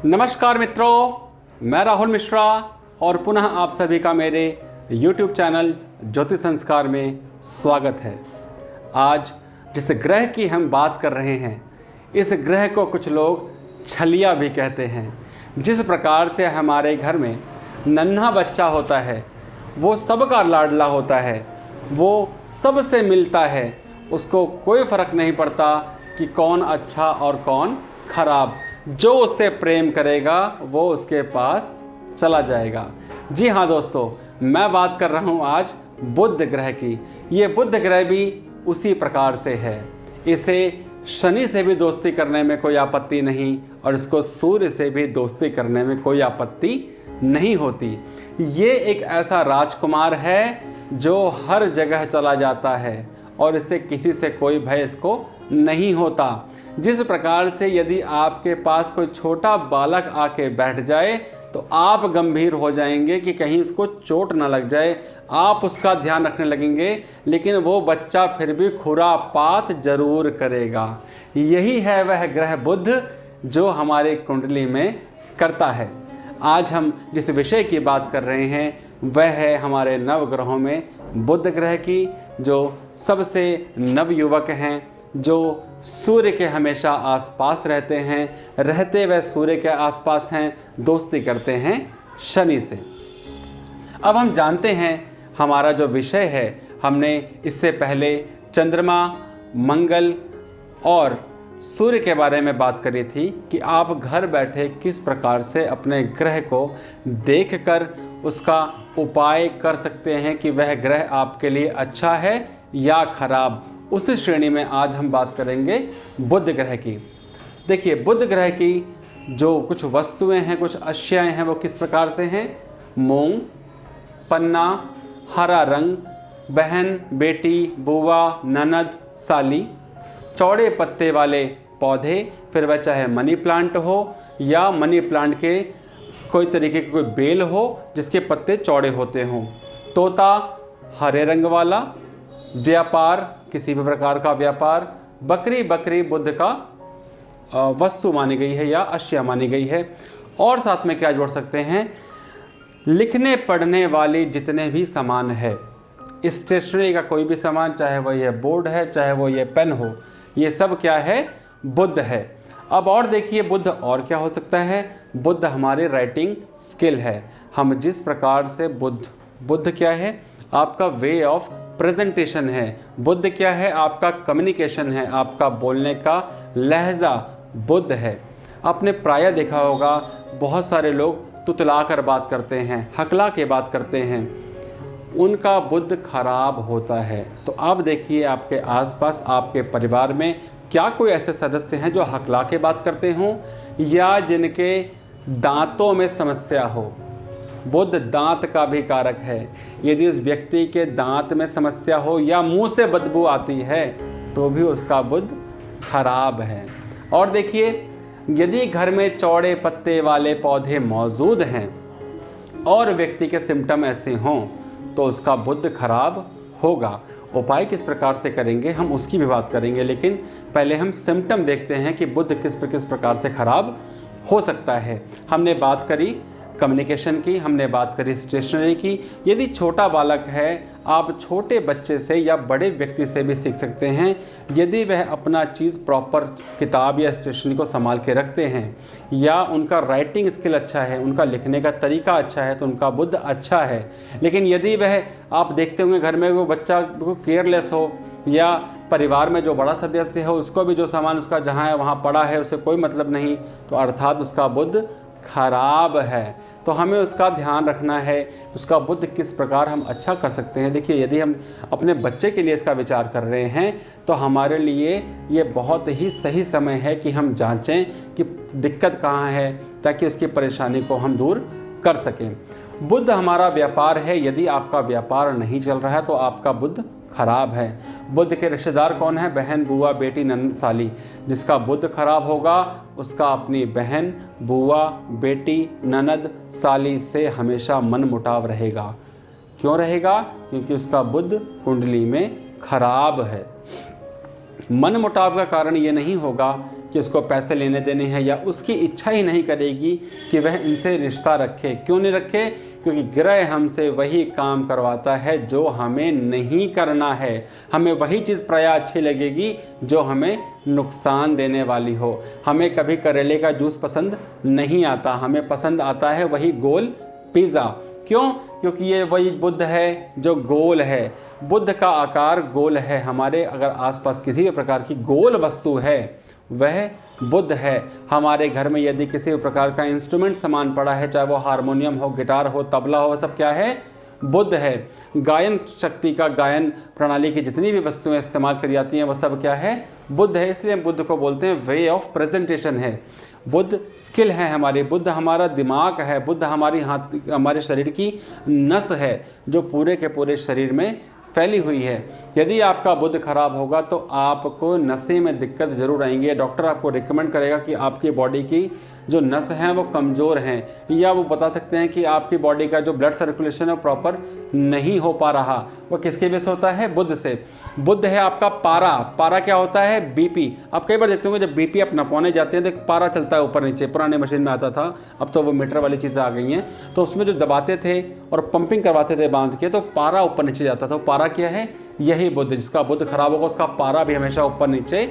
नमस्कार मित्रों, मैं राहुल मिश्रा और पुनः आप सभी का मेरे YouTube चैनल ज्योतिष संस्कार में स्वागत है। आज जिस ग्रह की हम बात कर रहे हैं, इस ग्रह को कुछ लोग छलिया भी कहते हैं। जिस प्रकार से हमारे घर में नन्हा बच्चा होता है, वो सबका लाडला होता है, वो सबसे मिलता है, उसको कोई फ़र्क नहीं पड़ता कि कौन अच्छा और कौन खराब। जो उससे प्रेम करेगा वो उसके पास चला जाएगा। जी हाँ दोस्तों, मैं बात कर रहा हूँ आज बुध ग्रह की। ये बुध ग्रह भी उसी प्रकार से है। इसे शनि से भी दोस्ती करने में कोई आपत्ति नहीं और इसको सूर्य से भी दोस्ती करने में कोई आपत्ति नहीं होती। ये एक ऐसा राजकुमार है जो हर जगह चला जाता है और इसे किसी से कोई भय इसको नहीं होता। जिस प्रकार से यदि आपके पास कोई छोटा बालक आके बैठ जाए तो आप गंभीर हो जाएंगे कि कहीं उसको चोट ना लग जाए, आप उसका ध्यान रखने लगेंगे, लेकिन वो बच्चा फिर भी खुरापात जरूर करेगा। यही है वह ग्रह बुध जो हमारे कुंडली में करता है। आज हम जिस विषय की बात कर रहे हैं वह है हमारे नवग्रहों में बुध ग्रह की, जो सबसे नवयुवक हैं, जो सूर्य के हमेशा आसपास रहते हैं, रहते वह सूर्य के आसपास हैं, दोस्ती करते हैं शनि से। अब हम जानते हैं हमारा जो विषय है, हमने इससे पहले चंद्रमा, मंगल और सूर्य के बारे में बात करी थी कि आप घर बैठे किस प्रकार से अपने ग्रह को देखकर उसका उपाय कर सकते हैं कि वह ग्रह आपके लिए अच्छा है या खराब। उस श्रेणी में आज हम बात करेंगे बुध ग्रह की। देखिए, बुध ग्रह की जो कुछ वस्तुएं हैं, कुछ अश्याएं हैं, वो किस प्रकार से हैं। मूंग, पन्ना, हरा रंग, बहन, बेटी, बुआ, ननद, साली, चौड़े पत्ते वाले पौधे, फिर वह चाहे मनी प्लांट हो या मनी प्लांट के कोई तरीके की कोई बेल हो जिसके पत्ते चौड़े होते हों, तोता हरे रंग वाला, व्यापार, किसी भी प्रकार का व्यापार, बकरी बुध का वस्तु मानी गई है या अश्या मानी गई है। और साथ में क्या जोड़ सकते हैं, लिखने पढ़ने वाली जितने भी सामान है, स्टेशनरी का कोई भी सामान, चाहे वो ये बोर्ड है, चाहे वो ये पेन हो, ये सब क्या है, बुध है। अब और देखिए बुध और क्या हो सकता है। बुध हमारी राइटिंग स्किल है। हम जिस प्रकार से बुध क्या है, आपका वे ऑफ प्रेजेंटेशन है। बुध क्या है, आपका कम्युनिकेशन है, आपका बोलने का लहजा बुध है। आपने प्रायः देखा होगा बहुत सारे लोग तुतला कर बात करते हैं, हकला के बात करते हैं, उनका बुध खराब होता है। तो आप देखिए आपके आसपास, आपके परिवार में क्या कोई ऐसे सदस्य हैं जो हकला के बात करते हों या जिनके दांतों में समस्या हो। बुध दांत का भी कारक है। यदि उस व्यक्ति के दांत में समस्या हो या मुंह से बदबू आती है तो भी उसका बुध खराब है। और देखिए, यदि घर में चौड़े पत्ते वाले पौधे मौजूद हैं और व्यक्ति के सिम्टम ऐसे हों तो उसका बुध खराब होगा। उपाय किस प्रकार से करेंगे हम उसकी भी बात करेंगे, लेकिन पहले हम सिम्टम देखते हैं कि बुध किस प्रकार से खराब हो सकता है। हमने बात करी कम्युनिकेशन की, हमने बात करी स्टेशनरी की। यदि छोटा बालक है, आप छोटे बच्चे से या बड़े व्यक्ति से भी सीख सकते हैं। यदि वह अपना चीज़ प्रॉपर किताब या स्टेशनरी को संभाल के रखते हैं या उनका राइटिंग स्किल अच्छा है, उनका लिखने का तरीका अच्छा है, तो उनका बुध अच्छा है। लेकिन यदि वह, आप देखते होंगे घर में वो बच्चा केयरलेस हो या परिवार में जो बड़ा सदस्य हो उसको भी जो सामान उसका जहाँ है वहाँ पड़ा है, उसे कोई मतलब नहीं, तो अर्थात उसका बुध खराब है। तो हमें उसका ध्यान रखना है, उसका बुध किस प्रकार हम अच्छा कर सकते हैं। देखिए, यदि हम अपने बच्चे के लिए इसका विचार कर रहे हैं तो हमारे लिए ये बहुत ही सही समय है कि हम जांचें कि दिक्कत कहाँ है, ताकि उसकी परेशानी को हम दूर कर सकें। बुध हमारा व्यापार है। यदि आपका व्यापार नहीं चल रहा है तो आपका बुध खराब है। बुध के रिश्तेदार कौन है, बहन, बुआ, बेटी, ननद, साली। जिसका बुध खराब होगा उसका अपनी बहन, बुआ, बेटी, ननद, साली से हमेशा मन मुटाव रहेगा। क्यों रहेगा? क्योंकि उसका बुध कुंडली में खराब है। मन मुटाव का कारण ये नहीं होगा कि उसको पैसे लेने देने हैं, या उसकी इच्छा ही नहीं करेगी कि वह इनसे रिश्ता रखे। क्यों नहीं रखे? क्योंकि ग्रह हमसे वही काम करवाता है जो हमें नहीं करना है। हमें वही चीज़ प्राय अच्छी लगेगी जो हमें नुकसान देने वाली हो। हमें कभी करेले का जूस पसंद नहीं आता, हमें पसंद आता है वही गोल पिज़्ज़ा। क्यों? क्योंकि ये वही बुद्ध है जो गोल है। बुद्ध का आकार गोल है। हमारे अगर आसपास किसी भी प्रकार की गोल वस्तु है वह बुद्ध है। हमारे घर में यदि किसी भी प्रकार का इंस्ट्रूमेंट सामान पड़ा है, चाहे वो हारमोनियम हो, गिटार हो, तबला हो, सब क्या है? बुद्ध है। गायन शक्ति का, गायन प्रणाली की जितनी भी वस्तुएं इस्तेमाल करी जाती हैं वो सब क्या है? बुद्ध है। इसलिए बुद्ध को बोलते हैं वे ऑफ प्रेजेंटेशन है। बुद्ध स्किल है हमारी, बुद्ध हमारा दिमाग है, बुद्ध हमारे शरीर की नस है जो पूरे के पूरे शरीर में फैली हुई है। यदि आपका बुद्ध खराब होगा तो आपको नसें में दिक्कत ज़रूर आएंगी। डॉक्टर आपको रिकमेंड करेगा कि आपकी बॉडी की जो नस हैं वो कमज़ोर हैं, या वो बता सकते हैं कि आपकी बॉडी का जो ब्लड सर्कुलेशन है प्रॉपर नहीं हो पा रहा। वो किसकी वजह से होता है? बुद्ध से। बुद्ध है आपका पारा। पारा क्या होता है? बीपी। आप कई बार देखते होंगे जब बीपी आप नपाने जाते हैं तो एक पारा चलता है ऊपर नीचे। पुराने मशीन में आता था, अब तो वो मीटर वाली चीज़ें आ गई हैं। तो उसमें जो दबाते थे और पंपिंग करवाते थे बांध के, तो पारा ऊपर नीचे जाता था। पारा क्या है? यही बुद्ध। जिसका बुद्ध खराब होगा उसका पारा भी हमेशा ऊपर नीचे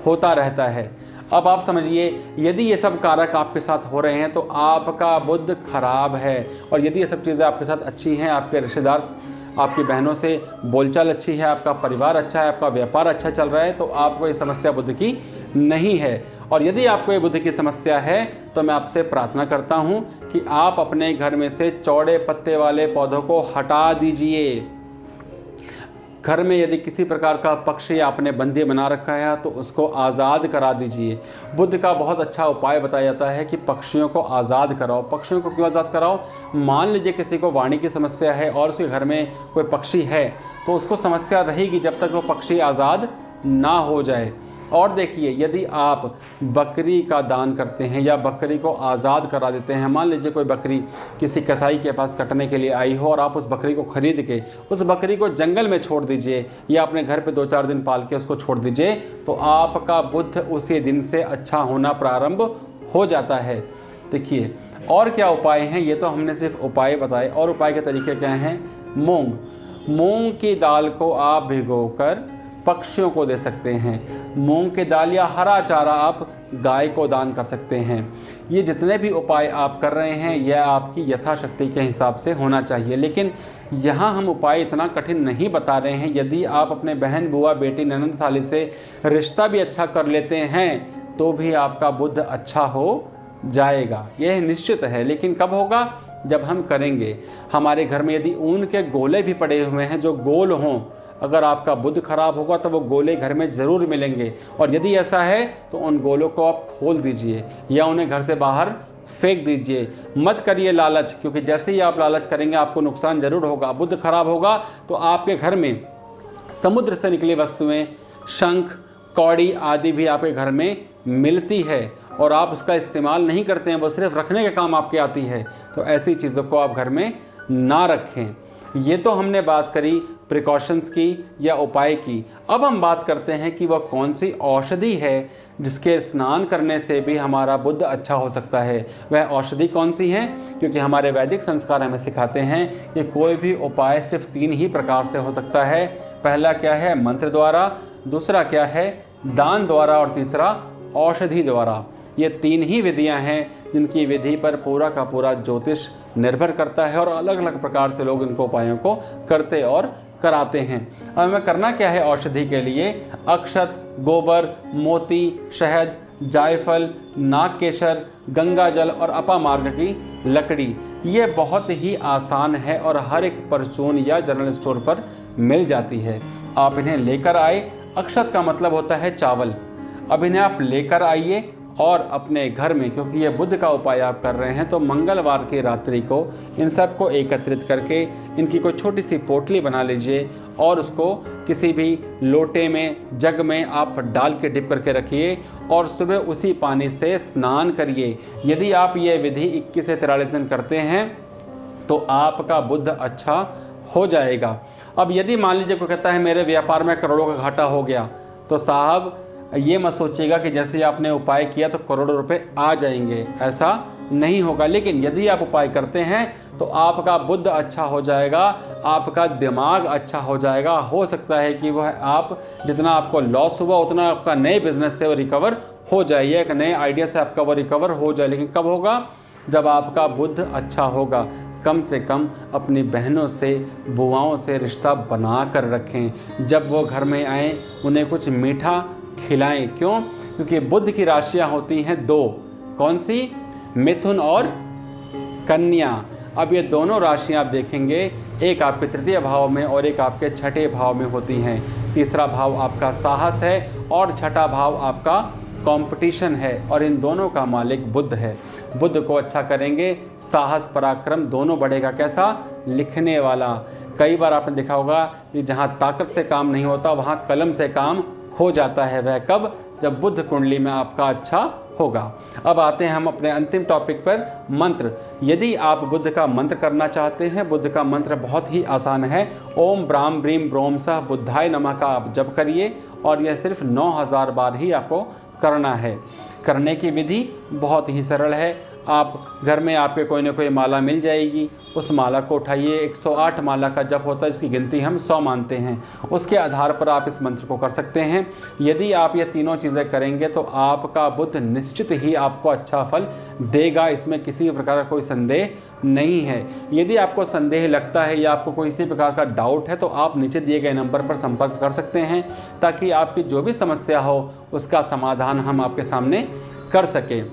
होता रहता है। अब आप समझिए, यदि ये सब कारक आपके साथ हो रहे हैं तो आपका बुद्ध खराब है। और यदि ये सब चीज़ें आपके साथ अच्छी हैं, आपके रिश्तेदार, आपकी बहनों से बोलचाल अच्छी है, आपका परिवार अच्छा है, आपका व्यापार अच्छा चल रहा है, तो आपको ये समस्या बुद्ध की नहीं है। और यदि आपको ये बुद्ध की समस्या है तो मैं आपसे प्रार्थना करता हूँ कि आप अपने घर में से चौड़े पत्ते वाले पौधों को हटा दीजिए। घर में यदि किसी प्रकार का पक्षी आपने बंदी बना रखा है तो उसको आज़ाद करा दीजिए। बुद्ध का बहुत अच्छा उपाय बताया जाता है कि पक्षियों को आज़ाद कराओ। पक्षियों को क्यों आज़ाद कराओ? मान लीजिए किसी को वाणी की समस्या है और उसके घर में कोई पक्षी है तो उसको समस्या रहेगी जब तक वो पक्षी आज़ाद ना हो जाए। और देखिए, यदि आप बकरी का दान करते हैं या बकरी को आज़ाद करा देते हैं, मान लीजिए कोई बकरी किसी कसाई के पास कटने के लिए आई हो और आप उस बकरी को ख़रीद के उस बकरी को जंगल में छोड़ दीजिए या अपने घर पे 2-4 दिन पाल के उसको छोड़ दीजिए, तो आपका बुद्ध उसी दिन से अच्छा होना प्रारंभ हो जाता है। देखिए, और क्या उपाय हैं? ये तो हमने सिर्फ उपाय बताए, और उपाय के तरीके क्या हैं? मूंग की दाल को आप भिगोकर पक्षियों को दे सकते हैं। मूंग की दाल या हरा चारा आप गाय को दान कर सकते हैं। ये जितने भी उपाय आप कर रहे हैं यह आपकी यथाशक्ति के हिसाब से होना चाहिए। लेकिन यहाँ हम उपाय इतना कठिन नहीं बता रहे हैं। यदि आप अपने बहन, बुआ, बेटी, ननंद, साली से रिश्ता भी अच्छा कर लेते हैं तो भी आपका बुद्ध अच्छा हो जाएगा, यह निश्चित है। लेकिन कब होगा? जब हम करेंगे। हमारे घर में यदि ऊन के गोले भी पड़े हुए हैं जो गोल हों, अगर आपका बुद्ध खराब होगा तो वो गोले घर में ज़रूर मिलेंगे। और यदि ऐसा है तो उन गोलों को आप खोल दीजिए या उन्हें घर से बाहर फेंक दीजिए। मत करिए लालच, क्योंकि जैसे ही आप लालच करेंगे आपको नुकसान ज़रूर होगा। बुद्ध खराब होगा तो आपके घर में समुद्र से निकली वस्तुएं, शंख, कौड़ी आदि भी आपके घर में मिलती है और आप उसका इस्तेमाल नहीं करते हैं, वो सिर्फ रखने के काम आपके आती है। तो ऐसी चीज़ों को आप घर में ना रखें। ये तो हमने बात करी प्रिकॉशंस की या उपाय की। अब हम बात करते हैं कि वह कौन सी औषधि है जिसके स्नान करने से भी हमारा बुद्ध अच्छा हो सकता है। वह औषधि कौन सी है? क्योंकि हमारे वैदिक संस्कार हमें सिखाते हैं कि कोई भी उपाय सिर्फ 3 ही प्रकार से हो सकता है। पहला क्या है? मंत्र द्वारा, दूसरा क्या है? दान द्वारा, और तीसरा औषधि द्वारा। ये 3 ही विधियां हैं जिनकी विधि पर पूरा का पूरा ज्योतिष निर्भर करता है और अलग अलग प्रकार से लोग इनको उपायों को करते और कराते हैं। अब हमें करना क्या है औषधि के लिए? अक्षत, गोबर, मोती, शहद, जायफल, नागकेशर, गंगा जल और अपामार्ग की लकड़ी। ये बहुत ही आसान है और हर एक परचून या जनरल स्टोर पर मिल जाती है। आप इन्हें लेकर आए। अक्षत का मतलब होता है चावल। अब इन्हें आप लेकर आइए और अपने घर में, क्योंकि ये बुद्ध का उपाय आप कर रहे हैं, तो मंगलवार की रात्रि को इन सब को एकत्रित करके इनकी कोई छोटी सी पोटली बना लीजिए और उसको किसी भी लोटे में, जग में आप डाल के डिप करके रखिए और सुबह उसी पानी से स्नान करिए। यदि आप ये विधि 21 से 43 दिन करते हैं तो आपका बुद्ध अच्छा हो जाएगा। अब यदि मान लीजिए कोई कहता है मेरे व्यापार में करोड़ों का घाटा हो गया, तो साहब ये मत सोचिएगा कि जैसे ही आपने उपाय किया तो करोड़ों रुपए आ जाएंगे, ऐसा नहीं होगा। लेकिन यदि आप उपाय करते हैं तो आपका बुद्ध अच्छा हो जाएगा, आपका दिमाग अच्छा हो जाएगा। हो सकता है कि वह आप जितना आपको लॉस हुआ उतना आपका नए बिजनेस से वो रिकवर हो जाए, एक नए आइडिया से आपका वो रिकवर हो जाए। लेकिन कब होगा? जब आपका बुद्ध अच्छा होगा। कम से कम अपनी बहनों से, बुआओं से रिश्ता बना कर रखें। जब वो घर में आएँ उन्हें कुछ मीठा खिलाएं। क्यों? क्योंकि बुद्ध की राशियाँ होती हैं 2। कौन सी? मिथुन और कन्या। अब ये दोनों राशियाँ आप देखेंगे, एक आपके तृतीय भाव में और एक आपके छठे भाव में होती हैं। तीसरा भाव आपका साहस है और छठा भाव आपका कंपटीशन है, और इन दोनों का मालिक बुद्ध है। बुद्ध को अच्छा करेंगे, साहस पराक्रम दोनों बढ़ेगा। कैसा? लिखने वाला। कई बार आपने देखा होगा कि जहाँ ताकत से काम नहीं होता वहाँ कलम से काम हो जाता है। वह कब? जब बुद्ध कुंडली में आपका अच्छा होगा। अब आते हैं हम अपने अंतिम टॉपिक पर, मंत्र। यदि आप बुद्ध का मंत्र करना चाहते हैं, बुद्ध का मंत्र बहुत ही आसान है। ओम ब्राम ब्रीम ब्रोम सह बुद्धाय नमः का आप जप करिए, और यह सिर्फ 9000 बार ही आपको करना है। करने की विधि बहुत ही सरल है। आप घर में आपके कोई ना कोई माला मिल जाएगी, उस माला को उठाइए। 108 माला का जप होता है, जिसकी गिनती हम 100 मानते हैं। उसके आधार पर आप इस मंत्र को कर सकते हैं। यदि आप ये तीनों चीज़ें करेंगे तो आपका बुद्ध निश्चित ही आपको अच्छा फल देगा, इसमें किसी प्रकार का कोई संदेह नहीं है। यदि आपको संदेह लगता है या आपको कोई इसी प्रकार का डाउट है तो आप नीचे दिए गए नंबर पर संपर्क कर सकते हैं, ताकि आपकी जो भी समस्या हो उसका समाधान हम आपके सामने कर सकें।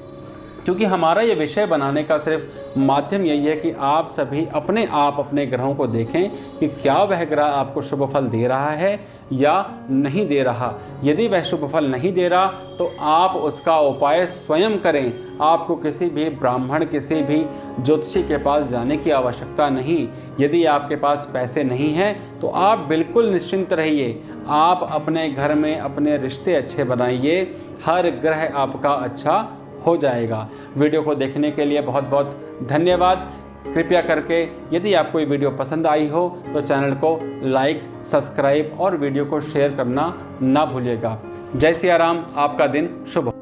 क्योंकि हमारा ये विषय बनाने का सिर्फ माध्यम यही है कि आप सभी अपने आप अपने ग्रहों को देखें कि क्या वह ग्रह आपको शुभ फल दे रहा है या नहीं दे रहा। यदि वह शुभ फल नहीं दे रहा तो आप उसका उपाय स्वयं करें। आपको किसी भी ब्राह्मण, किसी भी ज्योतिषी के पास जाने की आवश्यकता नहीं। यदि आपके पास पैसे नहीं हैं तो आप बिल्कुल निश्चिंत रहिए। आप अपने घर में अपने रिश्ते अच्छे बनाइए, हर ग्रह आपका अच्छा हो जाएगा। वीडियो को देखने के लिए बहुत बहुत धन्यवाद। कृपया करके यदि आपको ये वीडियो पसंद आई हो तो चैनल को लाइक, सब्सक्राइब और वीडियो को शेयर करना ना भूलिएगा। जय सिया राम। आपका दिन शुभ हो।